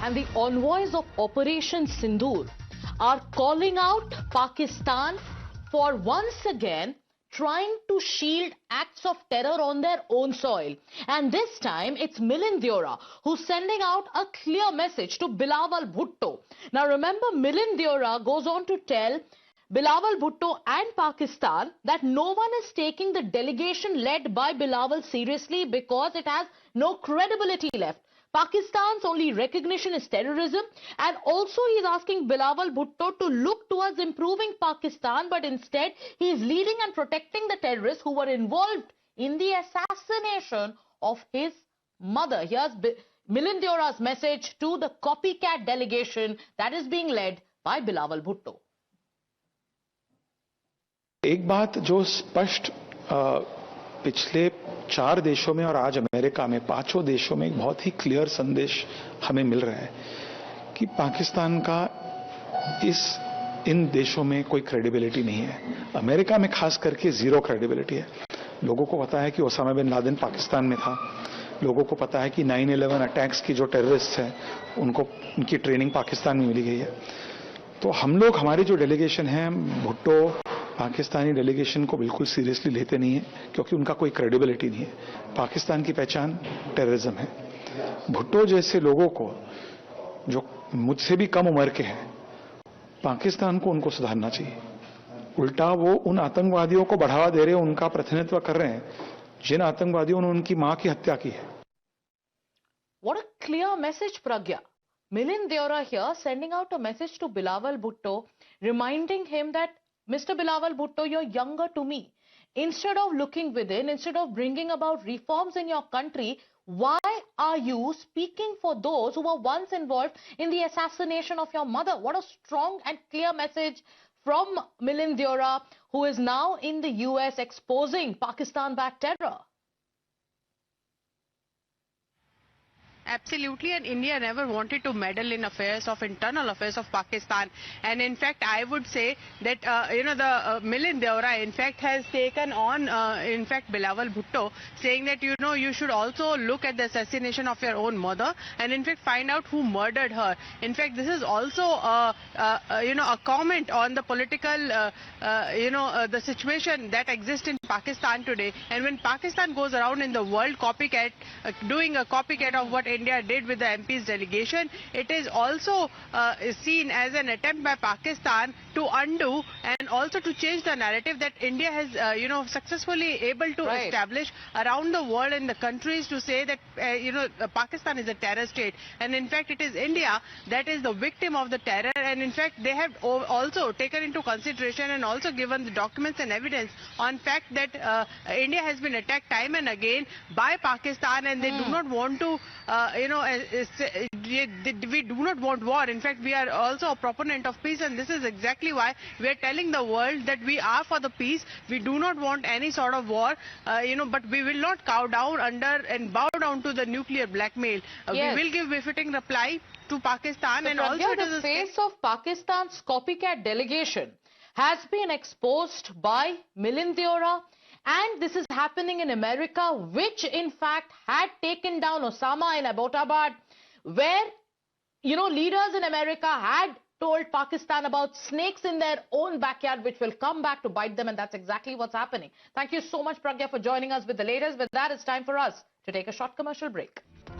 and the envoys of Operation Sindoor are calling out Pakistan for once again trying to shield acts of terror on their own soil. And this time it's Milind Deora who's sending out a clear message to Bilawal Bhutto. Now remember, Milind Deora goes on to tell Bilawal Bhutto and Pakistan that no one is taking the delegation led by Bilawal seriously because it has no credibility left. Pakistan's only recognition is terrorism, and also he's asking Bilawal Bhutto to look towards improving Pakistan, but instead he is leading and protecting the terrorists who were involved in the assassination of his mother. Here's Milind Deora's message to the copycat delegation that is being led by Bilawal Bhutto. एक बात जो स्पष्ट पिछले 4 देशों में और आज America में 5 देशों में एक बहुत ही क्लियर संदेश हमें मिल रहा है कि पाकिस्तान का इन देशों में कोई क्रेडिबिलिटी नहीं है। अमेरिका में खास करके जीरो क्रेडिबिलिटी है। लोगों को पता है कि ओसामा बिन लादेन पाकिस्तान में था। लोगों को पता है कि 9/11 अटैक्स की जो टेररिस्ट हैं उनकी ट्रेनिंग पाकिस्तान में मिली गई है। तो हम लोग, हमारी जो डेलीगेशन है, भुट्टो पाकिस्तानी डेलीगेशन को बिल्कुल सीरियसली लेते नहीं है क्योंकि उनका कोई क्रेडिबिलिटी नहीं है। पाकिस्तान की पहचान टेररिज्म है। भुट्टो जैसे लोगों को, जो मुझसे भी कम उम्र के हैं, पाकिस्तान को उनको सुधारना चाहिए। उल्टा वो उन आतंकवादियों को बढ़ावा दे रहे हैं, उनका प्रतिनिधित्व कर रहे हैं जिन आतंकवादियों ने उनकी मां की हत्या की है। What a clear message, Pragya. Milind Deora here sending out a message to Bilawal Bhutto, reminding him that Mr. Bilawal Bhutto, you're younger to me. Instead of looking within, instead of bringing about reforms in your country, why are you speaking for those who were once involved in the assassination of your mother? What a strong and clear message from Milind Deora, who is now in the US exposing Pakistan-backed terror. Absolutely, and India never wanted to meddle in internal affairs of Pakistan. And in fact, I would say that Milind Deora in fact has taken on Bilawal Bhutto, saying that you should also look at the assassination of your own mother and in fact find out who murdered her. In fact, this is also a comment on the political the situation that exists in Pakistan today. And when Pakistan goes around in the world doing a copycat of what India did with the MP's delegation, it is also seen as an attempt by Pakistan to undo and also to change the narrative that India has successfully able to establish around the world and the countries, to say that Pakistan is a terror state, and in fact it is India that is the victim of the terror. And in fact they have also taken into consideration and also given the documents and evidence on fact that India has been attacked time and again by Pakistan, and they do not want to we do not want war. In fact, we are also a proponent of peace, and this is exactly why we are telling the world that we are for the peace. We do not want any sort of war, but we will not cow down under and bow down to the nuclear blackmail. Yes. We will give befitting reply to Pakistan. So and also the face of Pakistan's copycat delegation has been exposed by Milind Deora. And this is happening in America, which in fact had taken down Osama in Abbottabad, where, leaders in America had told Pakistan about snakes in their own backyard, which will come back to bite them. And that's exactly what's happening. Thank you so much, Pragya, for joining us with the latest. With that, it's time for us to take a short commercial break.